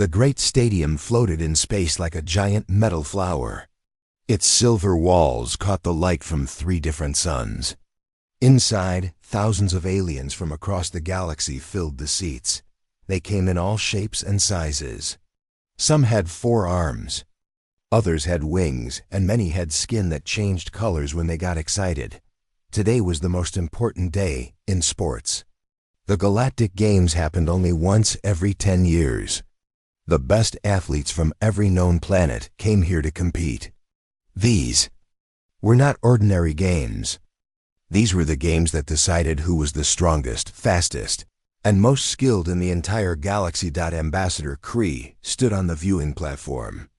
The great stadium floated in space like a giant metal flower. Its silver walls caught the light from 3 different suns. Inside, thousands of aliens from across the galaxy filled the seats. They came in all shapes and sizes. Some had 4 arms. Others had wings, and many had skin that changed colors when they got excited. Today was the most important day in sports. The Galactic Games happened only once every 10 years. The best athletes from every known planet came here to compete. These were not ordinary games. These were the games that decided who was the strongest, fastest, and most skilled in the entire galaxy. Ambassador Kree stood on the viewing platform.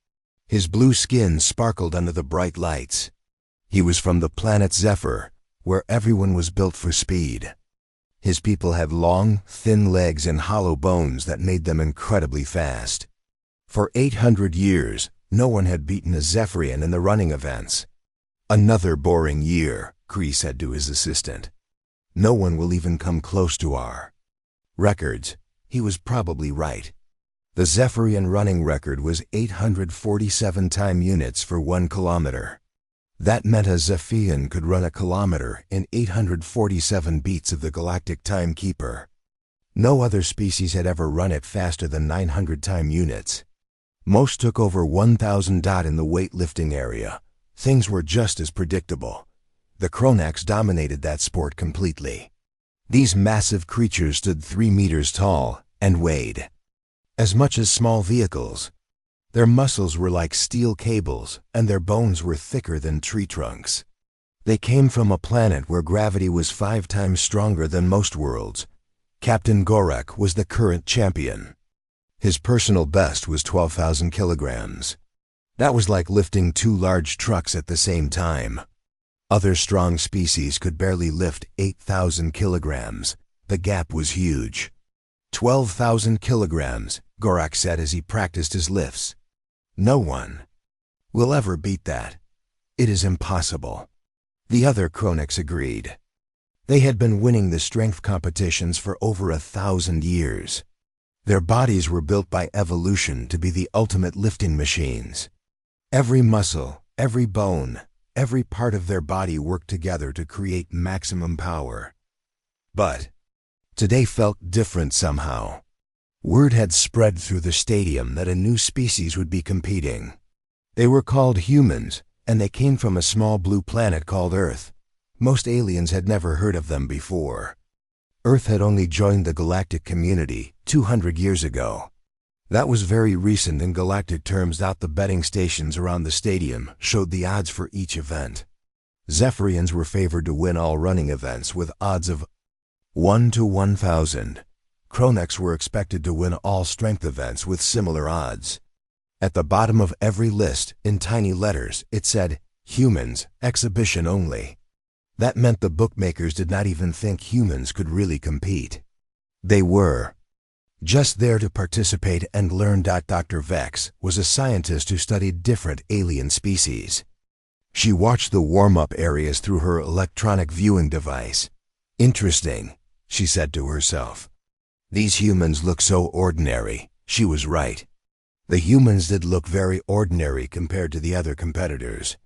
His blue skin sparkled under the bright lights. He was from the planet Zephyr, where everyone was built for speed. His people had long, thin legs and hollow bones that made them incredibly fast. For 800 years, no one had beaten a Zephyrian in the running events. "Another boring year," Kree said to his assistant. "No one will even come close to our records." He was probably right. The Zephyrian running record was 847 time units for 1 kilometer. That meant a Zephyrian could run a kilometer in 847 beats of the galactic timekeeper. No other species had ever run it faster than 900 time units. Most took over 1,000 in the weightlifting area. Things were just as predictable. The Kronax dominated that sport completely. These massive creatures stood 3 meters tall and weighed as much as small vehicles. Their muscles were like steel cables, and their bones were thicker than tree trunks. They came from a planet where gravity was 5 times stronger than most worlds. Captain Gorak was the current champion. His personal best was 12,000 kilograms. That was like lifting 2 large trucks at the same time. Other strong species could barely lift 8,000 kilograms. The gap was huge. 12,000 kilograms, Gorak said as he practiced his lifts. "No one will ever beat that. It is impossible." The other Kronax agreed. They had been winning the strength competitions for over 1,000 years. Their bodies were built by evolution to be the ultimate lifting machines. Every muscle, every bone, every part of their body worked together to create maximum power. But today felt different somehow. Word had spread through the stadium that a new species would be competing. They were called humans, and they came from a small blue planet called Earth. Most aliens had never heard of them before. Earth had only joined the galactic community 200 years ago. That was very recent in galactic terms. The betting stations around the stadium showed the odds for each event. Zephyrians were favored to win all running events with odds of 1 to 1,000. Kronax were expected to win all strength events with similar odds. At the bottom of every list, in tiny letters, it said, "Humans, exhibition only." That meant the bookmakers did not even think humans could really compete. They were just there to participate and learn. Dr. Vex was a scientist who studied different alien species. She watched the warm-up areas through her electronic viewing device. "Interesting," she said to herself. "These humans look so ordinary." She was right. The humans did look very ordinary compared to the other competitors.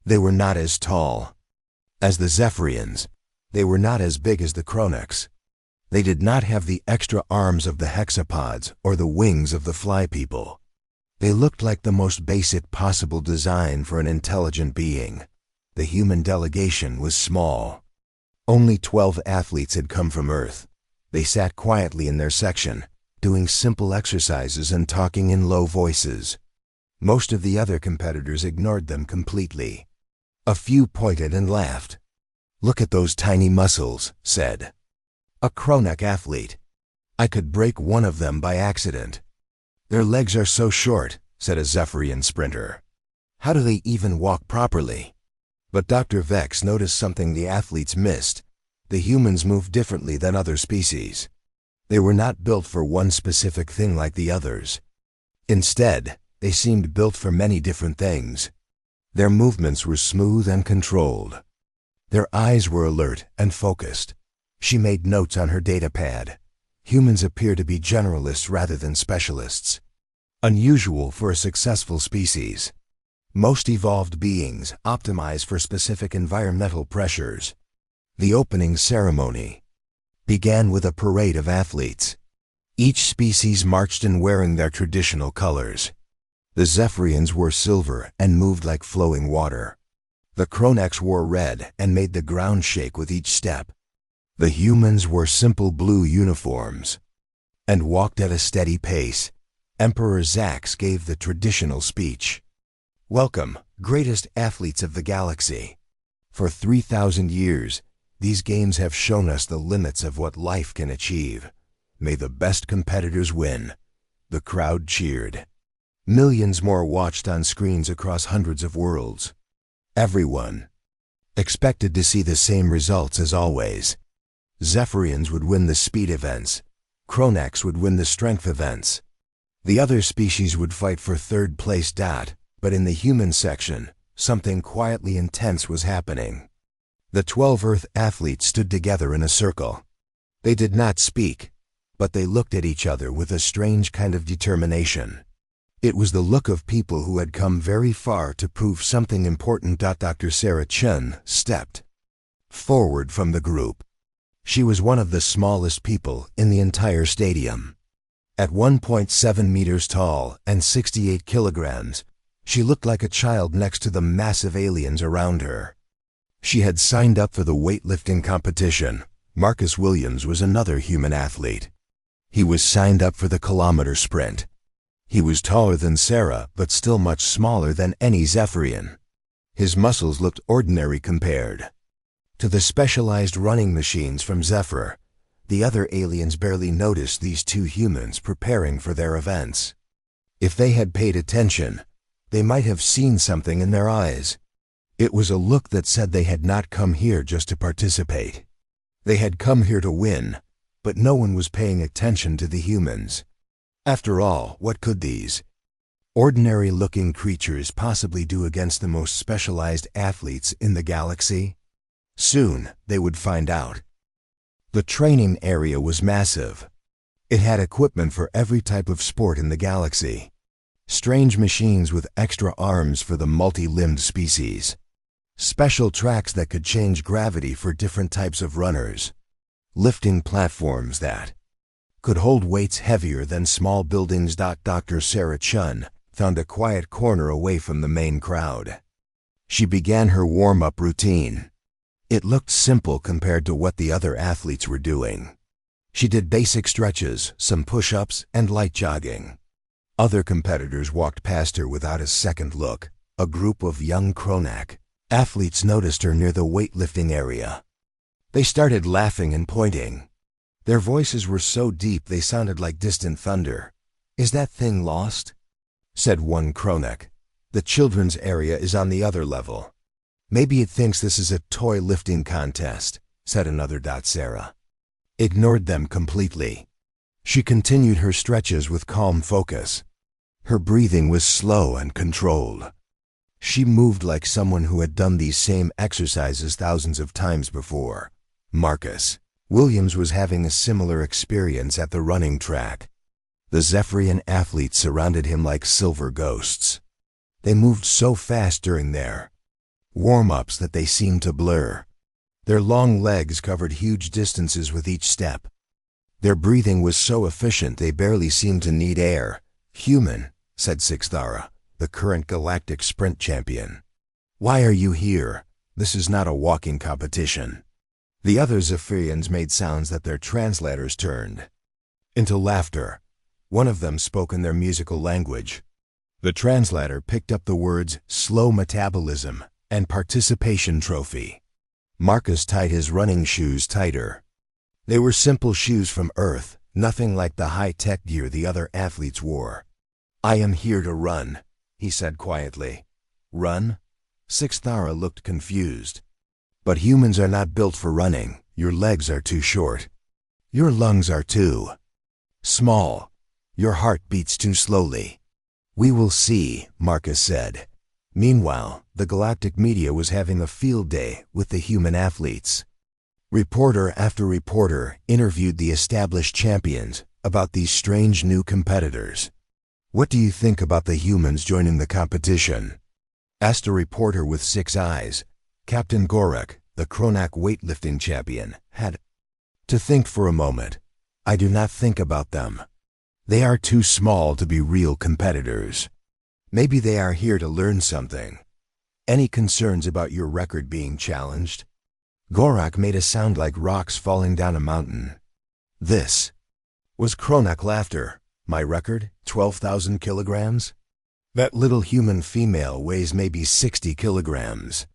They were not as tall as the Zephyrians. They were not as big as the Kronax. They did not have the extra arms of the hexapods or the wings of the fly people. They looked like the most basic possible design for an intelligent being. The human delegation was small. Only 12 athletes had come from Earth. They sat quietly in their section, doing simple exercises and talking in low voices. Most of the other competitors ignored them completely. A few pointed and laughed. "Look at those tiny muscles," said a Kronax athlete. "I could break one of them by accident." "Their legs are so short," said a Zephyrian sprinter. "How do they even walk properly?" But Dr. Vex noticed something the athletes missed. The humans moved differently than other species. They were not built for one specific thing like the others. Instead, they seemed built for many different things. Their movements were smooth and controlled. Their eyes were alert and focused. She made notes on her data pad. Humans appear to be generalists rather than specialists. Unusual for a successful species. Most evolved beings optimize for specific environmental pressures. The opening ceremony began with a parade of athletes. Each species marched in wearing their traditional colors. The Zephyrians wore silver and moved like flowing water. The Chronax wore red and made the ground shake with each step. The humans wore simple blue uniforms and walked at a steady pace. Emperor Zax gave the traditional speech. Welcome, greatest athletes of the galaxy. For 3,000 years, these games have shown us the limits of what life can achieve. May the best competitors win. The crowd cheered. Millions more watched on screens across hundreds of worlds. Everyone expected to see the same results as always. Zephyrians would win the speed events. Chronax would win the strength events. The other species would fight for third place. But in the human section, something quietly intense was happening. The 12 Earth athletes stood together in a circle. They did not speak, but they looked at each other with a strange kind of determination. It was the look of people who had come very far to prove something important. Dr. Sarah Chen stepped forward from the group. She was one of the smallest people in the entire stadium. At 1.7 meters tall and 68 kilograms, she looked like a child next to the massive aliens around her. She had signed up for the weightlifting competition. Marcus Williams was another human athlete. He was signed up for the kilometer sprint. He was taller than Sarah, but still much smaller than any Zephyrian. His muscles looked ordinary compared to the specialized running machines from Zephyr. The other aliens barely noticed these two humans preparing for their events. If they had paid attention, they might have seen something in their eyes. It was a look that said they had not come here just to participate. They had come here to win, but no one was paying attention to the humans. After all, what could these ordinary-looking creatures possibly do against the most specialized athletes in the galaxy? Soon, they would find out. The training area was massive. It had equipment for every type of sport in the galaxy. Strange machines with extra arms for the multi-limbed species. Special tracks that could change gravity for different types of runners. Lifting platforms that could hold weights heavier than small buildings. Dr. Sarah Chun found a quiet corner away from the main crowd. She began her warm-up routine. It looked simple compared to what the other athletes were doing. She did basic stretches, some push-ups, and light jogging. Other competitors walked past her without a second look. A group of young Chronac athletes noticed her near the weightlifting area. They started laughing and pointing. Their voices were so deep they sounded like distant thunder. "Is that thing lost?" said one Chronac. "The children's area is on the other level." "Maybe it thinks this is a toy lifting contest," said another. Sarah ignored them completely. She continued her stretches with calm focus. Her breathing was slow and controlled. She moved like someone who had done these same exercises thousands of times before. Marcus Williams was having a similar experience at the running track. The Zephyrian athletes surrounded him like silver ghosts. They moved so fast during their warm-ups that they seemed to blur. Their long legs covered huge distances with each step. Their breathing was so efficient they barely seemed to need air. "Human," said Sixthara, the current galactic sprint champion. "Why are you here? This is not a walking competition." The other Zephyrians made sounds that their translators turned into laughter. One of them spoke in their musical language. The translator picked up the words "slow metabolism" and "participation trophy." Marcus tied his running shoes tighter. They were simple shoes from Earth, nothing like the high-tech gear the other athletes wore. "I am here to run," he said quietly. "Run?" Sixthara looked confused. "But humans are not built for running. Your legs are too short. Your lungs are too small. Your heart beats too slowly." "We will see," Marcus said. Meanwhile, the galactic media was having a field day with the human athletes. Reporter after reporter interviewed the established champions about these strange new competitors. "What do you think about the humans joining the competition?" asked a reporter with 6 eyes. Captain Gorak, the Kronak weightlifting champion, had to think for a moment. "I do not think about them. They are too small to be real competitors. Maybe they are here to learn something. Any concerns about your record being challenged?" Gorak made a sound like rocks falling down a mountain. This was Kronak laughter. "My record? 12,000 kilograms? That little human female weighs maybe 60 kilograms.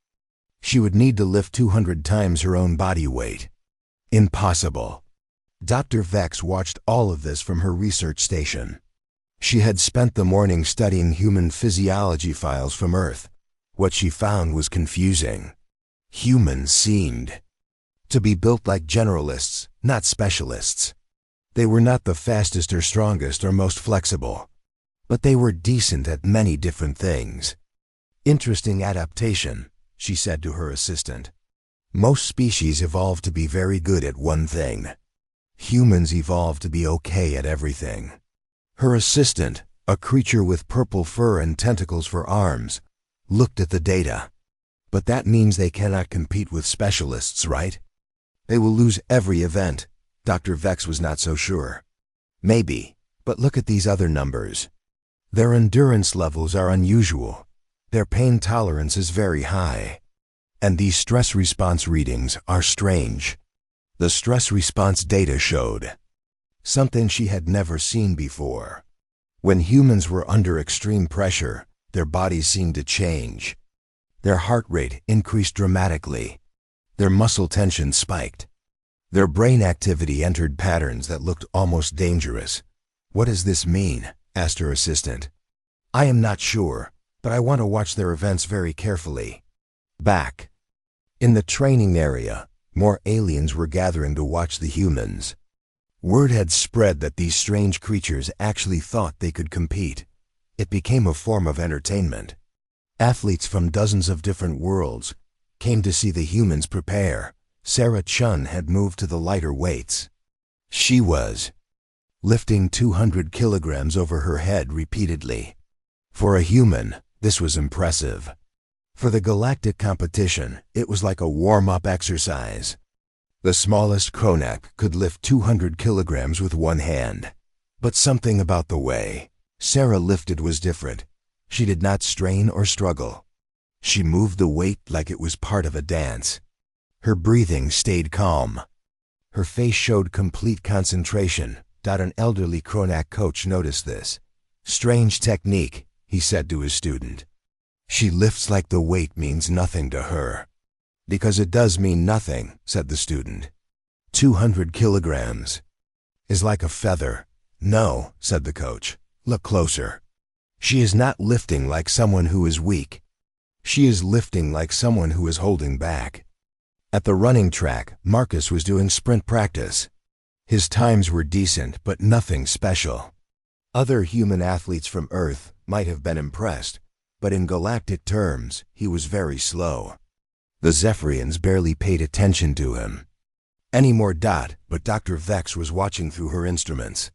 She would need to lift 200 times her own body weight. Impossible." Dr. Vex watched all of this from her research station. She had spent the morning studying human physiology files from Earth. What she found was confusing. Humans seemed to be built like generalists, not specialists. They were not the fastest or strongest or most flexible, but they were decent at many different things. "Interesting adaptation," she said to her assistant. "Most species evolve to be very good at one thing. Humans evolve to be okay at everything." Her assistant, a creature with purple fur and tentacles for arms, looked at the data. "But that means they cannot compete with specialists, right? They will lose every event." Dr. Vex was not so sure. "Maybe, but look at these other numbers. Their endurance levels are unusual. Their pain tolerance is very high. And these stress response readings are strange." The stress response data showed something she had never seen before. When humans were under extreme pressure, their bodies seemed to change. Their heart rate increased dramatically. Their muscle tension spiked. Their brain activity entered patterns that looked almost dangerous. "What does this mean?" asked her assistant. "I am not sure, but I want to watch their events very carefully." Back in the training area, more aliens were gathering to watch the humans. Word had spread that these strange creatures actually thought they could compete. It became a form of entertainment. Athletes from dozens of different worlds came to see the humans prepare. Sarah Chun had moved to the lighter weights. She was lifting 200 kilograms over her head repeatedly. For a human, this was impressive. For the galactic competition, it was like a warm-up exercise. The smallest Kronak could lift 200 kilograms with one hand. But something about the way Sarah lifted was different. She did not strain or struggle. She moved the weight like it was part of a dance. Her breathing stayed calm. Her face showed complete concentration. An elderly Kronak coach noticed this. "Strange technique," he said to his student. "She lifts like the weight means nothing to her." "Because it does mean nothing," said the student. 200 kilograms is like a feather." "No," said the coach. "Look closer. She is not lifting like someone who is weak. She is lifting like someone who is holding back." At the running track, Marcus was doing sprint practice. His times were decent, but nothing special. Other human athletes from Earth might have been impressed, but in galactic terms, he was very slow. The Zephyrians barely paid attention to him. But Dr. Vex was watching through her instruments.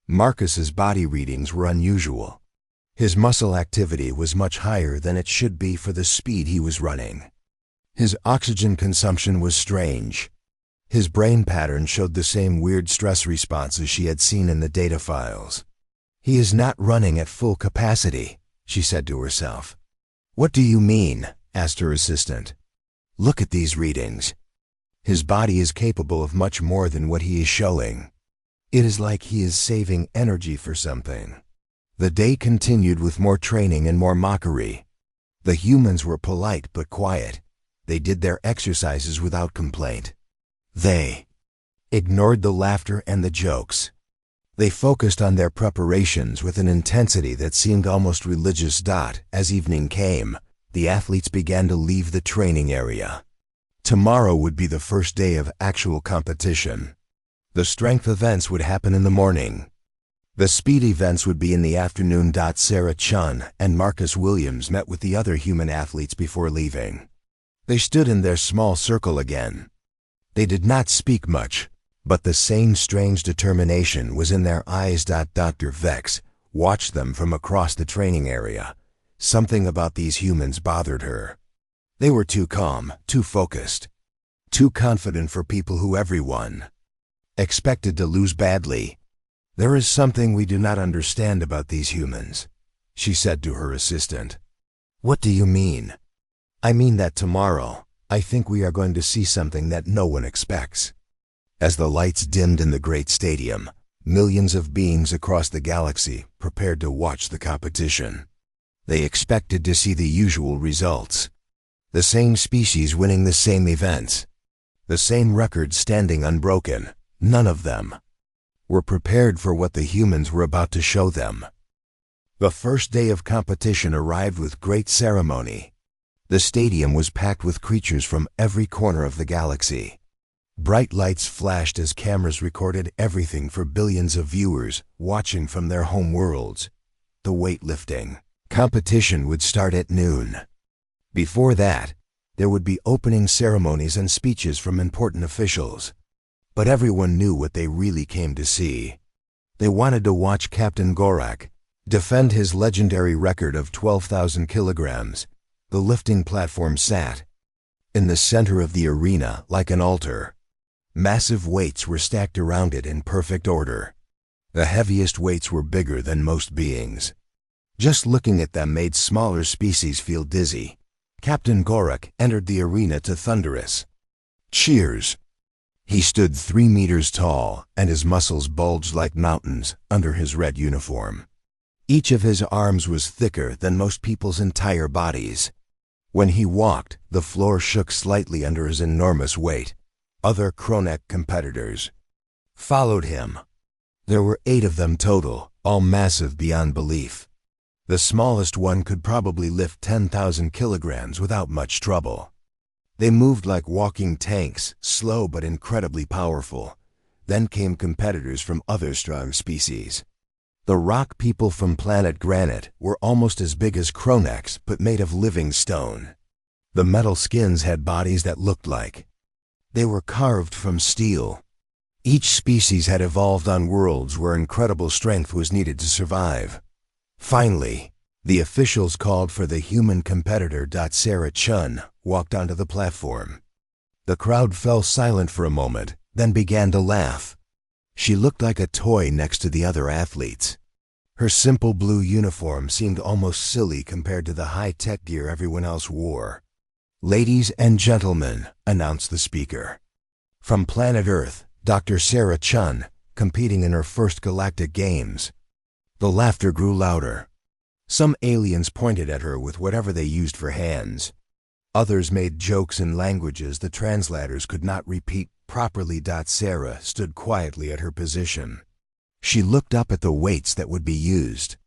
Marcus's body readings were unusual. His muscle activity was much higher than it should be for the speed he was running. His oxygen consumption was strange. His brain pattern showed the same weird stress responses she had seen in the data files. "He is not running at full capacity," she said to herself. "What do you mean?" asked her assistant. "Look at these readings. His body is capable of much more than what he is showing. It is like he is saving energy for something." The day continued with more training and more mockery. The humans were polite but quiet. They did their exercises without complaint. They ignored the laughter and the jokes. They focused on their preparations with an intensity that seemed almost religious. As evening came, the athletes began to leave the training area. Tomorrow would be the first day of actual competition. The strength events would happen in the morning. The speed events would be in the afternoon. Sarah Chun and Marcus Williams met with the other human athletes before leaving. They stood in their small circle again. They did not speak much, but the same strange determination was in their eyes. Dr. Vex watched them from across the training area. Something about these humans bothered her. They were too calm, too focused, too confident for people who everyone expected to lose badly. "There is something we do not understand about these humans," she said to her assistant. "What do you mean?" "I mean that tomorrow, I think we are going to see something that no one expects." As the lights dimmed in the great stadium, millions of beings across the galaxy prepared to watch the competition. They expected to see the usual results. The same species winning the same events. The same records standing unbroken. None of them were prepared for what the humans were about to show them. The first day of competition arrived with great ceremony. The stadium was packed with creatures from every corner of the galaxy. Bright lights flashed as cameras recorded everything for billions of viewers watching from their home worlds. The weightlifting competition would start at noon. Before that, there would be opening ceremonies and speeches from important officials. But everyone knew what they really came to see. They wanted to watch Captain Gorak defend his legendary record of 12,000 kilograms. The lifting platform sat in the center of the arena like an altar. Massive weights were stacked around it in perfect order. The heaviest weights were bigger than most beings. Just looking at them made smaller species feel dizzy. Captain Gorak entered the arena to thunderous cheers. He stood 3 meters tall, and his muscles bulged like mountains under his red uniform. Each of his arms was thicker than most people's entire bodies. When he walked, the floor shook slightly under his enormous weight. Other Kronak competitors followed him. There were 8 of them total, all massive beyond belief. The smallest one could probably lift 10,000 kilograms without much trouble. They moved like walking tanks, slow but incredibly powerful. Then came competitors from other strong species. The rock people from planet Granite were almost as big as Kronaks, but made of living stone. The metal skins had bodies that looked like they were carved from steel. Each species had evolved on worlds where incredible strength was needed to survive. Finally, the officials called for the human competitor. Sarah Chun walked onto the platform. The crowd fell silent for a moment, then began to laugh. She looked like a toy next to the other athletes. Her simple blue uniform seemed almost silly compared to the high-tech gear everyone else wore. "Ladies and gentlemen," announced the speaker. From planet Earth, Dr. Sarah Chun, competing in her first Galactic Games. The laughter grew louder. Some aliens pointed at her with whatever they used for hands. Others made jokes in languages the translators could not repeat properly. Sarah stood quietly at her position. She looked up at the weights that would be used.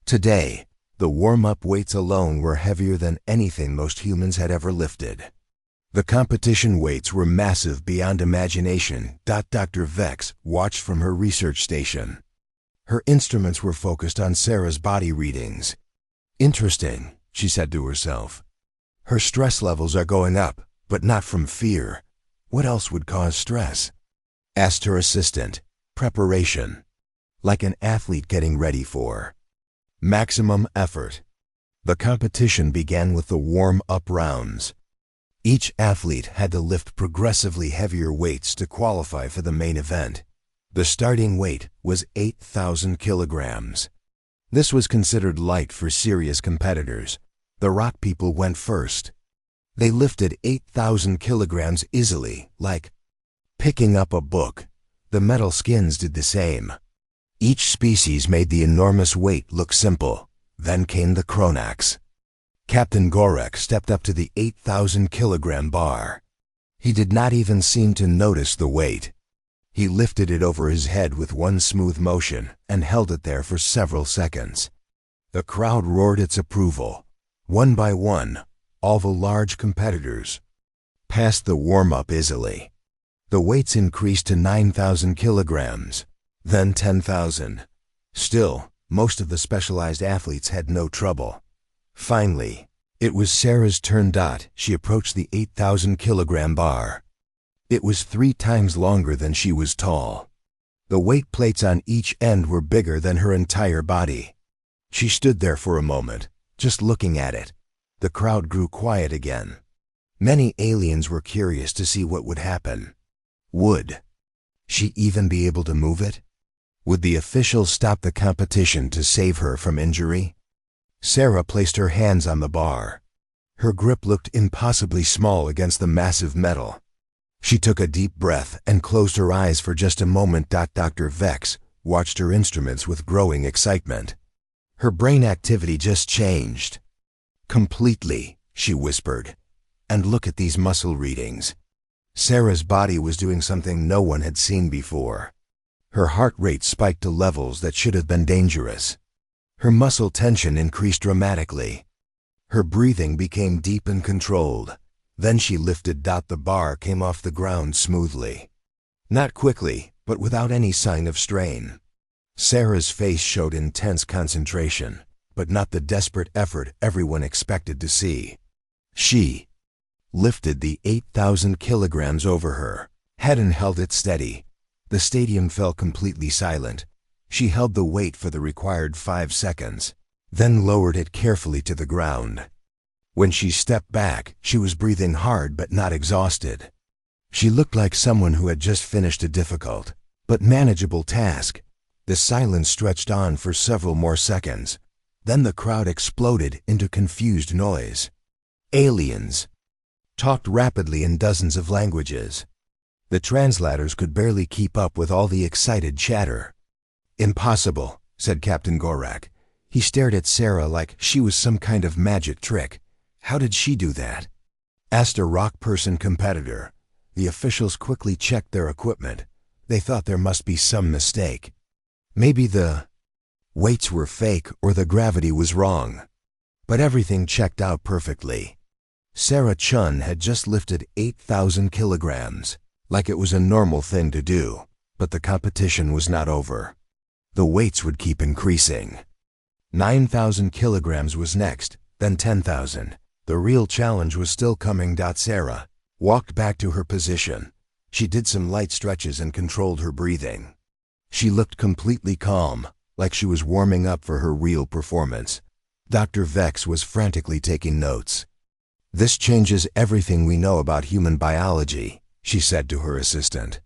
Today, the warm-up weights alone were heavier than anything most humans had ever lifted. The competition weights were massive beyond imagination. Dr. Vex watched from her research station. Her instruments were focused on Sarah's body readings. "Interesting," she said to herself. "Her stress levels are going up, but not from fear. What else would cause stress?" Asked her assistant. "Preparation. Like an athlete getting ready for maximum effort." The competition began with the warm-up rounds. Each athlete had to lift progressively heavier weights to qualify for the main event. The starting weight was 8,000 kilograms. This was considered light for serious competitors. The rock people went first. They lifted 8,000 kilograms easily, like picking up a book. The metal skins did the same. Each species made the enormous weight look simple. Then came the Kronaks. Captain Gorak stepped up to the 8,000 kilogram bar. He did not even seem to notice the weight. He lifted it over his head with one smooth motion and held it there for several seconds. The crowd roared its approval. One by one, all the large competitors passed the warm-up easily. The weights increased to 9,000 kilograms, then 10,000. Still, most of the specialized athletes had no trouble. Finally, it was Sarah's turn. She approached the 8,000 kilogram bar. It was 3 times longer than she was tall. The weight plates on each end were bigger than her entire body. She stood there for a moment, just looking at it. The crowd grew quiet again. Many aliens were curious to see what would happen. Would she even be able to move it? Would the officials stop the competition to save her from injury? Sarah placed her hands on the bar. Her grip looked impossibly small against the massive metal. She took a deep breath and closed her eyes for just a moment. Dr. Vex watched her instruments with growing excitement. Her brain activity just changed. Completely, she whispered. And look at these muscle readings. Sarah's body was doing something no one had seen before. Her heart rate spiked to levels that should have been dangerous. Her muscle tension increased dramatically. Her breathing became deep and controlled. Then she lifted. The bar came off the ground smoothly. Not quickly, but without any sign of strain. Sarah's face showed intense concentration, but not the desperate effort everyone expected to see. She lifted the 8,000 kilograms over her head and held it steady. The stadium fell completely silent. She held the weight for the required 5 seconds, then lowered it carefully to the ground. When she stepped back, she was breathing hard but not exhausted. She looked like someone who had just finished a difficult but manageable task. The silence stretched on for several more seconds. Then the crowd exploded into confused noise. Aliens talked rapidly in dozens of languages. The translators could barely keep up with all the excited chatter. "Impossible," said Captain Gorak. He stared at Sarah like she was some kind of magic trick. "How did she do that?" asked a rock person competitor. The officials quickly checked their equipment. They thought there must be some mistake. Maybe the weights were fake or the gravity was wrong. But everything checked out perfectly. Sarah Chun had just lifted 8,000 kilograms, like it was a normal thing to do. But the competition was not over. The weights would keep increasing. 9,000 kilograms was next, then 10,000. The real challenge was still coming. Sarah walked back to her position. She did some light stretches and controlled her breathing. She looked completely calm, like she was warming up for her real performance. Dr. Vex was frantically taking notes. "This changes everything we know about human biology," she said to her assistant.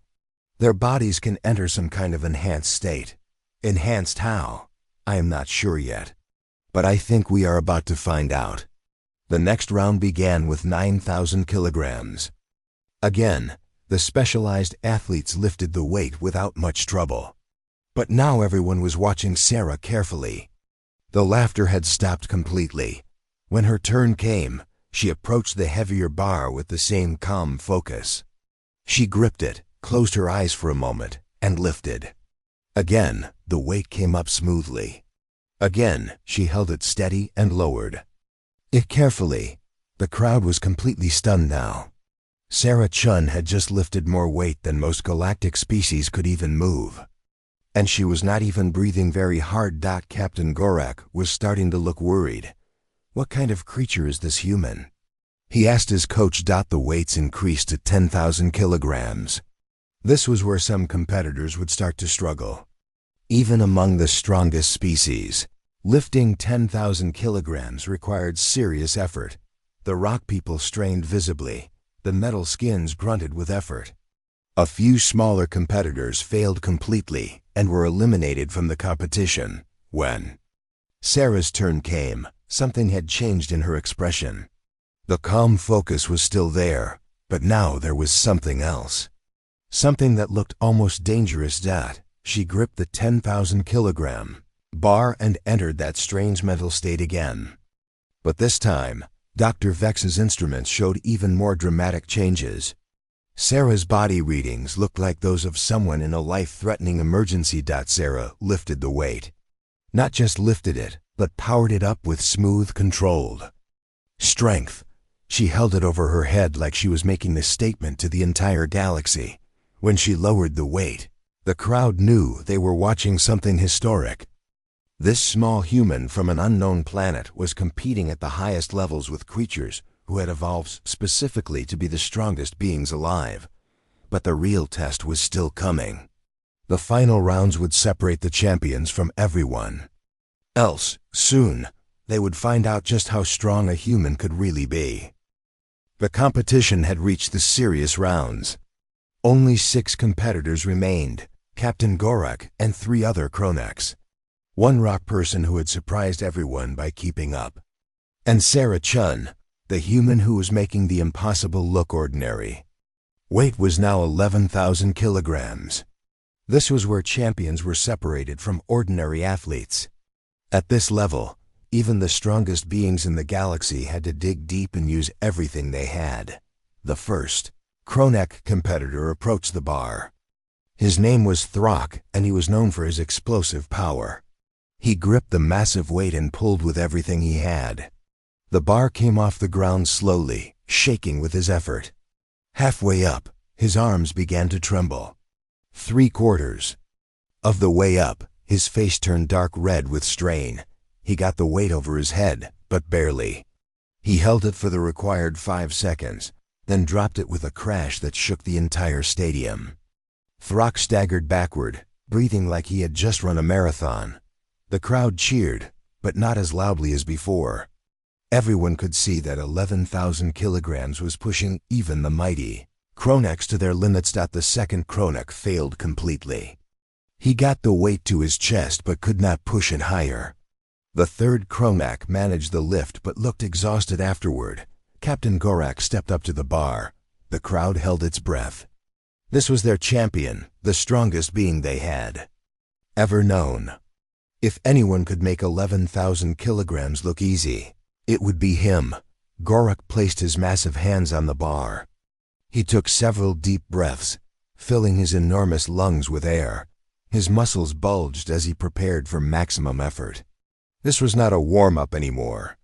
"Their bodies can enter some kind of enhanced state. Enhanced how? I am not sure yet. But I think we are about to find out." The next round began with 9,000 kilograms. Again, the specialized athletes lifted the weight without much trouble. But now everyone was watching Sarah carefully. The laughter had stopped completely. When her turn came, she approached the heavier bar with the same calm focus. She gripped it, closed her eyes for a moment, and lifted. Again, the weight came up smoothly. Again, she held it steady and lowered it carefully. The crowd was completely stunned now. Sarah Chun had just lifted more weight than most galactic species could even move. And she was not even breathing very hard. Captain Gorak was starting to look worried. What kind of creature is this human? He asked his coach. The weights increased to 10,000 kilograms. This was where some competitors would start to struggle. Even among the strongest species, lifting 10,000 kilograms required serious effort. The rock people strained visibly. The metal skins grunted with effort. A few smaller competitors failed completely and were eliminated from the competition. When Sarah's turn came, something had changed in her expression. The calm focus was still there, but now there was something else. Something that looked almost dangerous. She gripped the 10,000 kilogram bar and entered that strange mental state again. But this time, Dr. Vex's instruments showed even more dramatic changes. Sarah's body readings looked like those of someone in a life-threatening emergency. Sarah lifted the weight. Not just lifted it, but powered it up with smooth, controlled strength. She held it over her head like she was making this statement to the entire galaxy. When she lowered the weight, the crowd knew they were watching something historic. This small human from an unknown planet was competing at the highest levels with creatures who had evolved specifically to be the strongest beings alive. But the real test was still coming. The final rounds would separate the champions from everyone. Else, soon, they would find out just how strong a human could really be. The competition had reached the serious rounds. Only 6 competitors remained, Captain Gorak and 3 other Kroneks. One rock person who had surprised everyone by keeping up. And Sarah Chun, the human who was making the impossible look ordinary. Weight was now 11,000 kilograms. This was where champions were separated from ordinary athletes. At this level, even the strongest beings in the galaxy had to dig deep and use everything they had. The first Kronek competitor approached the bar. His name was Throck, and he was known for his explosive power. He gripped the massive weight and pulled with everything he had. The bar came off the ground slowly, shaking with his effort. Halfway up, his arms began to tremble. 3/4 of the way up, his face turned dark red with strain. He got the weight over his head, but barely. He held it for the required 5 seconds, then dropped it with a crash that shook the entire stadium. Throck staggered backward, breathing like he had just run a marathon. The crowd cheered, but not as loudly as before. Everyone could see that 11,000 kilograms was pushing even the mighty Kroneks to their limits. The second Kronek failed completely. He got the weight to his chest but could not push it higher. The third Kronek managed the lift but looked exhausted afterward. Captain Gorak stepped up to the bar. The crowd held its breath. This was their champion, the strongest being they had ever known. If anyone could make 11,000 kilograms look easy, it would be him. Gorak placed his massive hands on the bar. He took several deep breaths, filling his enormous lungs with air. His muscles bulged as he prepared for maximum effort. This was not a warm-up anymore.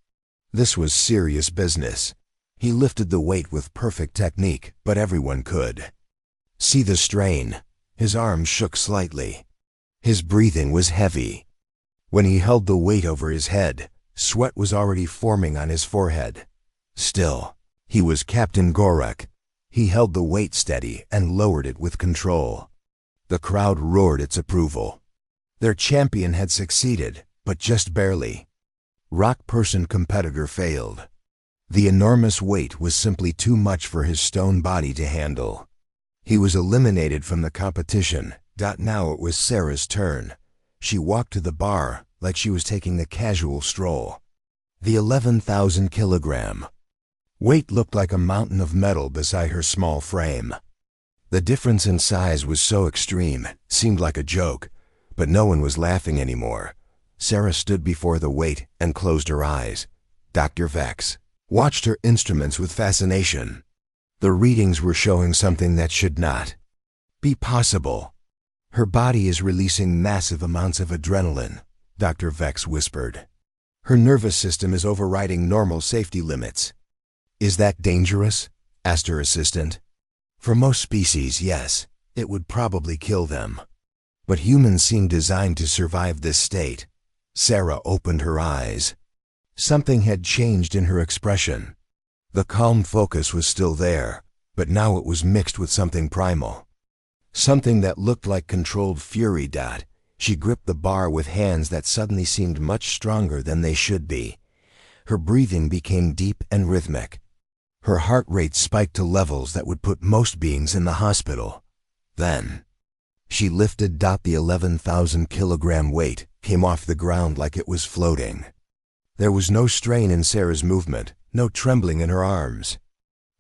This was serious business. He lifted the weight with perfect technique, but everyone could see the strain. His arms shook slightly. His breathing was heavy. When he held the weight over his head, sweat was already forming on his forehead. Still, he was Captain Gorak. He held the weight steady and lowered it with control. The crowd roared its approval. Their champion had succeeded, but just barely. Rock person competitor failed. The enormous weight was simply too much for his stone body to handle. He was eliminated from the competition. Now it was Sarah's turn. She walked to the bar like she was taking a casual stroll. The 11,000 kilogram weight looked like a mountain of metal beside her small frame. The difference in size was so extreme, seemed like a joke, but no one was laughing anymore. Sarah stood before the weight and closed her eyes. Dr. Vex watched her instruments with fascination. The readings were showing something that should not be possible. Her body is releasing massive amounts of adrenaline, Dr. Vex whispered. Her nervous system is overriding normal safety limits. Is that dangerous? Asked her assistant. For most species, yes, it would probably kill them. But humans seem designed to survive this state. Sarah opened her eyes. Something had changed in her expression. The calm focus was still there, but now it was mixed with something primal. Something that looked like controlled fury. She gripped the bar with hands that suddenly seemed much stronger than they should be. Her breathing became deep and rhythmic. Her heart rate spiked to levels that would put most beings in the hospital. Then, she lifted. The 11,000 kilogram weight came off the ground like it was floating. There was no strain in Sarah's movement, no trembling in her arms.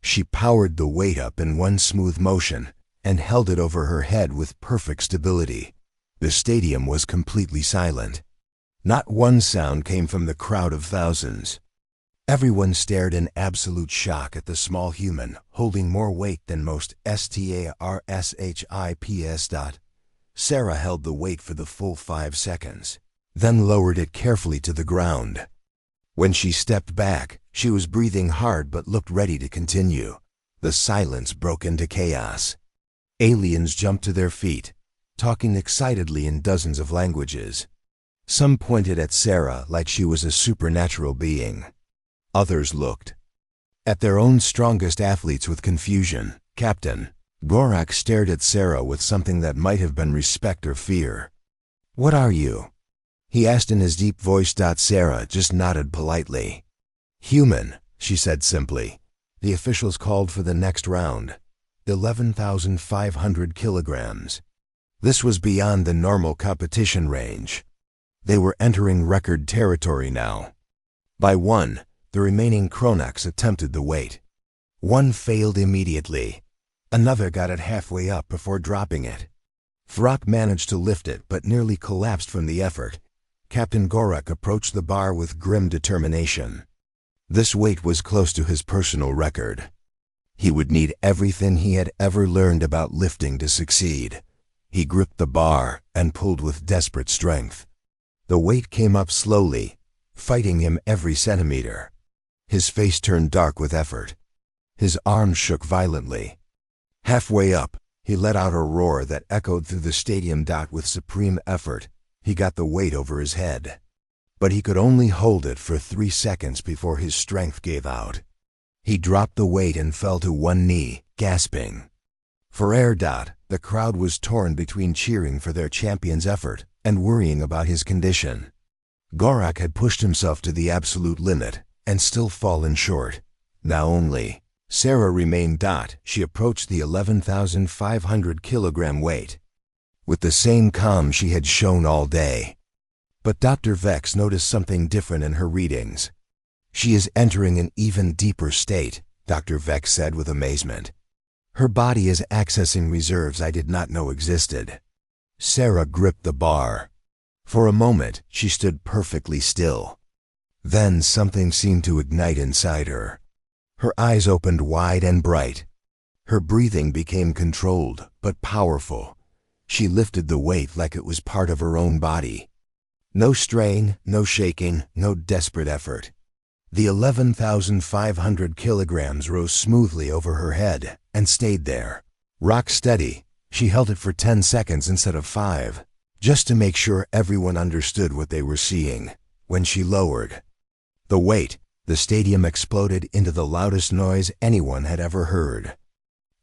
She powered the weight up in one smooth motion and held it over her head with perfect stability. The stadium was completely silent. Not one sound came from the crowd of thousands. Everyone stared in absolute shock at the small human holding more weight than most STARSHIPS. Sarah held the weight for the full 5 seconds, then lowered it carefully to the ground. When she stepped back, she was breathing hard but looked ready to continue. The silence broke into chaos. Aliens jumped to their feet, talking excitedly in dozens of languages. Some pointed at Sarah like she was a supernatural being. Others looked at their own strongest athletes with confusion. Captain, Gorak stared at Sarah with something that might have been respect or fear. "What are you?" he asked in his deep voice. Sarah just nodded politely. "Human," she said simply. The officials called for the next round. 11,500 kilograms. This was beyond the normal competition range. They were entering record territory now. By one, the remaining Kronax attempted the weight. One failed immediately. Another got it halfway up before dropping it. Thrak managed to lift it but nearly collapsed from the effort. Captain Gorak approached the bar with grim determination. This weight was close to his personal record. He would need everything he had ever learned about lifting to succeed. He gripped the bar and pulled with desperate strength. The weight came up slowly, fighting him every centimeter. His face turned dark with effort. His arms shook violently. Halfway up, he let out a roar that echoed through the stadium. With supreme effort, he got the weight over his head. But he could only hold it for 3 seconds before his strength gave out. He dropped the weight and fell to one knee, gasping. For air. The crowd was torn between cheering for their champion's effort and worrying about his condition. Gorak had pushed himself to the absolute limit and still fallen short. Now only Sarah remained. She approached the 11,500 kilogram weight with the same calm she had shown all day. But Dr. Vex noticed something different in her readings. "She is entering an even deeper state," Dr. Vex said with amazement. "Her body is accessing reserves I did not know existed." Sarah gripped the bar. For a moment, she stood perfectly still. Then something seemed to ignite inside her. Her eyes opened wide and bright. Her breathing became controlled, but powerful. She lifted the weight like it was part of her own body. No strain, no shaking, no desperate effort. The 11,500 kilograms rose smoothly over her head and stayed there. Rock steady, she held it for 10 seconds instead of 5, just to make sure everyone understood what they were seeing. When she lowered the weight, the stadium exploded into the loudest noise anyone had ever heard.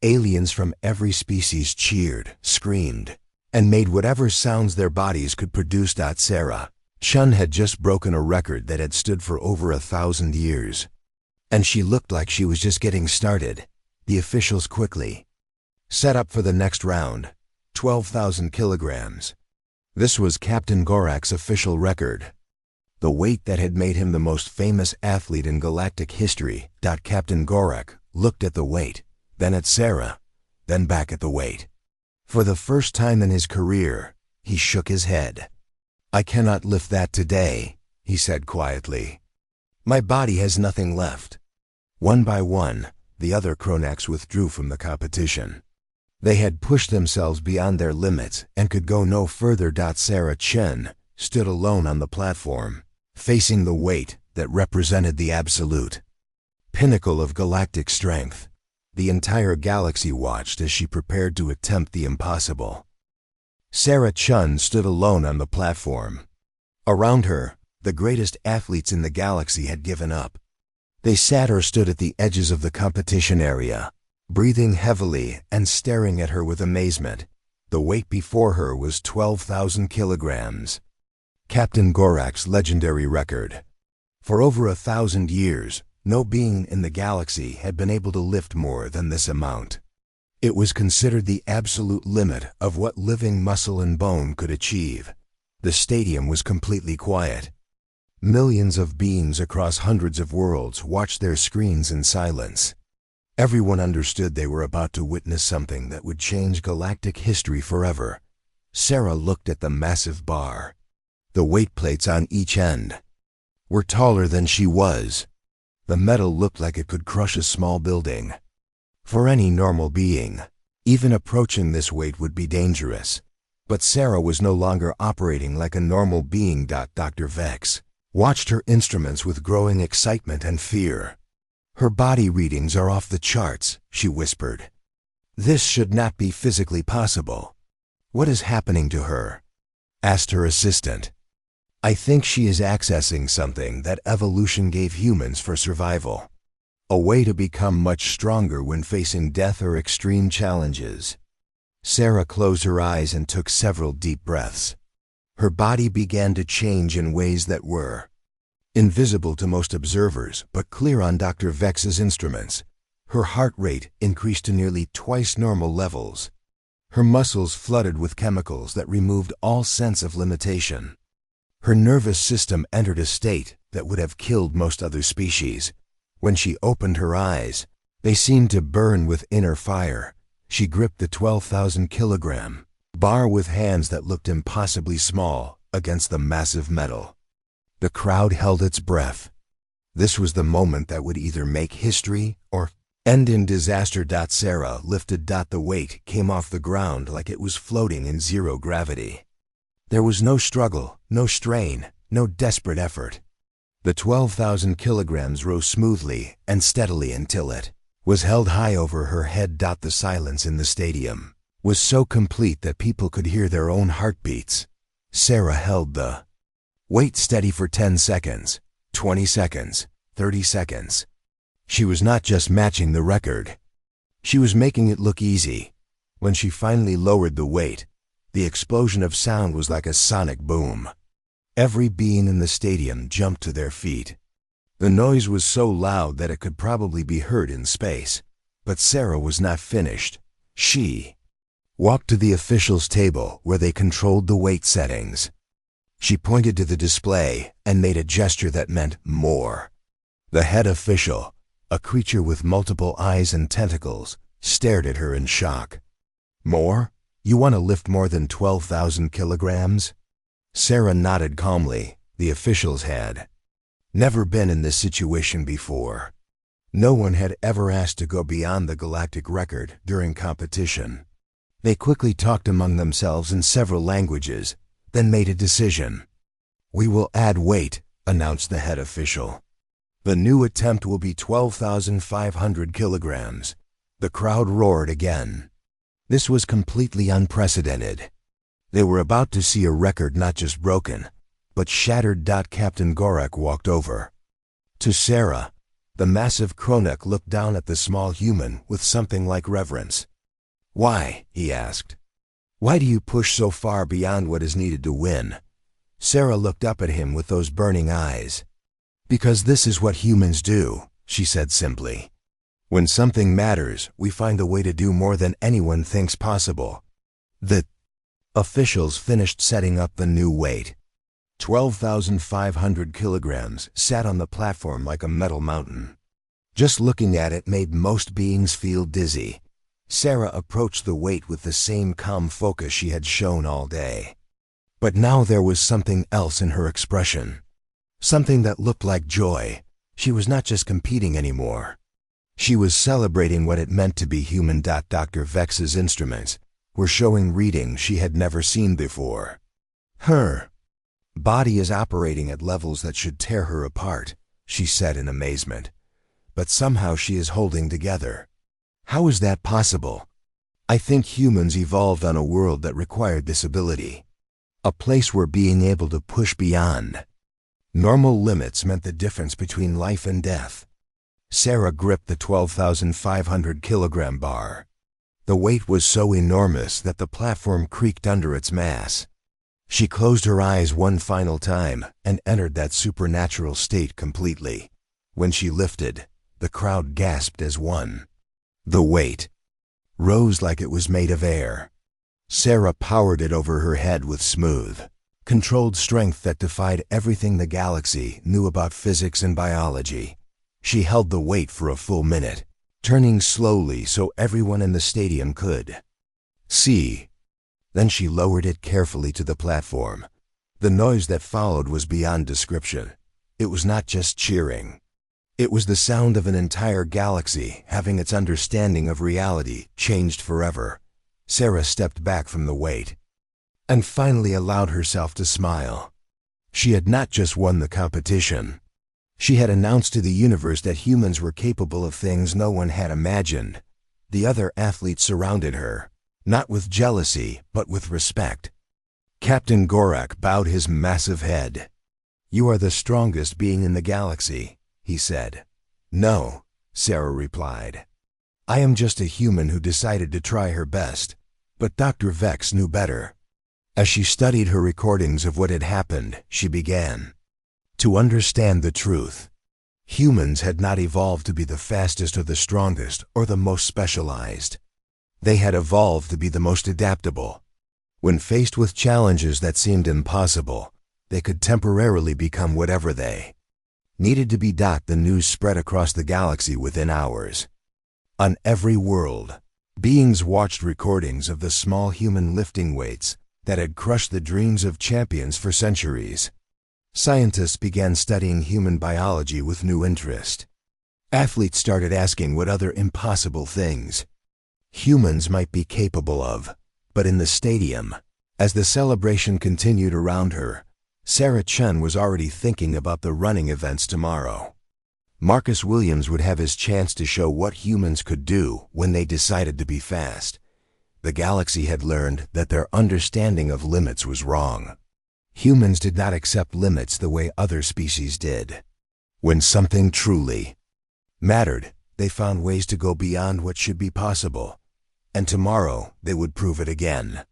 Aliens from every species cheered, screamed, and made whatever sounds their bodies could produce. Sarah Chun had just broken a record that had stood for over 1,000 years. And she looked like she was just getting started. The officials quickly set up for the next round. 12,000 kilograms. This was Captain Gorak's official record. The weight that had made him the most famous athlete in galactic history. Captain Gorak looked at the weight, then at Sarah, then back at the weight. For the first time in his career, he shook his head. "I cannot lift that today," he said quietly. "My body has nothing left." One by one, the other Kronax withdrew from the competition. They had pushed themselves beyond their limits and could go no further. Sarah Chen stood alone on the platform, facing the weight that represented the absolute pinnacle of galactic strength. The entire galaxy watched as she prepared to attempt the impossible. Sarah Chun stood alone on the platform. Around her, the greatest athletes in the galaxy had given up. They sat or stood at the edges of the competition area, breathing heavily and staring at her with amazement. The weight before her was 12,000 kilograms. Captain Gorak's legendary record. For over 1,000 years, no being in the galaxy had been able to lift more than this amount. It was considered the absolute limit of what living muscle and bone could achieve. The stadium was completely quiet. Millions of beings across hundreds of worlds watched their screens in silence. Everyone understood they were about to witness something that would change galactic history forever. Sarah looked at the massive bar. The weight plates on each end were taller than she was. The metal looked like it could crush a small building. For any normal being, even approaching this weight would be dangerous. But Sarah was no longer operating like a normal being. Dr. Vex watched her instruments with growing excitement and fear. "Her body readings are off the charts," she whispered. "This should not be physically possible." "What is happening to her?" asked her assistant. "I think she is accessing something that evolution gave humans for survival." a way to become much stronger when facing death or extreme challenges. Sarah closed her eyes and took several deep breaths. Her body began to change in ways that were invisible to most observers, but clear on Dr. Vex's instruments. Her heart rate increased to nearly twice normal levels. Her muscles flooded with chemicals that removed all sense of limitation. Her nervous system entered a state that would have killed most other species. When she opened her eyes, they seemed to burn with inner fire. She gripped the 12,000-kilogram bar with hands that looked impossibly small against the massive metal. The crowd held its breath. This was the moment that would either make history or end in disaster. Sarah lifted. The weight came off the ground like it was floating in zero gravity. There was no struggle, no strain, no desperate effort. The 12,000 kilograms rose smoothly and steadily until it was held high over her head. The silence in the stadium was so complete that people could hear their own heartbeats. Sarah held the weight steady for 10 seconds, 20 seconds, 30 seconds. She was not just matching the record. She was making it look easy. When she finally lowered the weight, the explosion of sound was like a sonic boom. Every being in the stadium jumped to their feet. The noise was so loud that it could probably be heard in space. But Sarah was not finished. She walked to the officials' table where they controlled the weight settings. She pointed to the display and made a gesture that meant more. The head official, a creature with multiple eyes and tentacles, stared at her in shock. More? You want to lift more than 12,000 kilograms? Sarah nodded calmly. The officials had never been in this situation before. No one had ever asked to go beyond the galactic record during competition. They quickly talked among themselves in several languages, then made a decision. "We will add weight," announced the head official. "The new attempt will be 12,500 kilograms. The crowd roared again. This was completely unprecedented. They were about to see a record not just broken, but shattered. Captain Gorak walked over to Sarah. The massive Kronik looked down at the small human with something like reverence. "Why?" he asked. "Why do you push so far beyond what is needed to win?" Sarah looked up at him with those burning eyes. "Because this is what humans do," she said simply. "When something matters, we find a way to do more than anyone thinks possible." The officials finished setting up the new weight. 12,500 kilograms sat on the platform like a metal mountain. Just looking at it made most beings feel dizzy. Sarah approached the weight with the same calm focus she had shown all day. But now there was something else in her expression. Something that looked like joy. She was not just competing anymore. She was celebrating what it meant to be human. Dr. Vex's instruments were showing readings she had never seen before. Her body is operating at levels that should tear her apart, she said in amazement. But somehow she is holding together. How is that possible? I think humans evolved on a world that required this ability. A place where being able to push beyond normal limits meant the difference between life and death. Sarah gripped the 12,500 kilogram bar. The weight was so enormous that the platform creaked under its mass. She closed her eyes one final time and entered that supernatural state completely. When she lifted, the crowd gasped as one. The weight rose like it was made of air. Sarah powered it over her head with smooth, controlled strength that defied everything the galaxy knew about physics and biology. She held the weight for a full minute, turning slowly so everyone in the stadium could see. Then she lowered it carefully to the platform. The noise that followed was beyond description. It was not just cheering. It was the sound of an entire galaxy having its understanding of reality changed forever. Sarah stepped back from the weight and finally allowed herself to smile. She had not just won the competition. She had announced to the universe that humans were capable of things no one had imagined. The other athletes surrounded her, not with jealousy, but with respect. Captain Gorak bowed his massive head. "You are the strongest being in the galaxy," he said. "No," Sarah replied. "I am just a human who decided to try her best." But Dr. Vex knew better. As she studied her recordings of what had happened, she began to understand the truth. Humans had not evolved to be the fastest or the strongest or the most specialized. They had evolved to be the most adaptable. When faced with challenges that seemed impossible, they could temporarily become whatever they needed to be. The news spread across the galaxy within hours. On every world, beings watched recordings of the small human lifting weights that had crushed the dreams of champions for centuries. Scientists began studying human biology with new interest. Athletes started asking what other impossible things humans might be capable of. But in the stadium, as the celebration continued around her, Sarah Chen was already thinking about the running events tomorrow. Marcus Williams would have his chance to show what humans could do when they decided to be fast. The galaxy had learned that their understanding of limits was wrong. Humans did not accept limits the way other species did. When something truly mattered, they found ways to go beyond what should be possible. And tomorrow they would prove it again.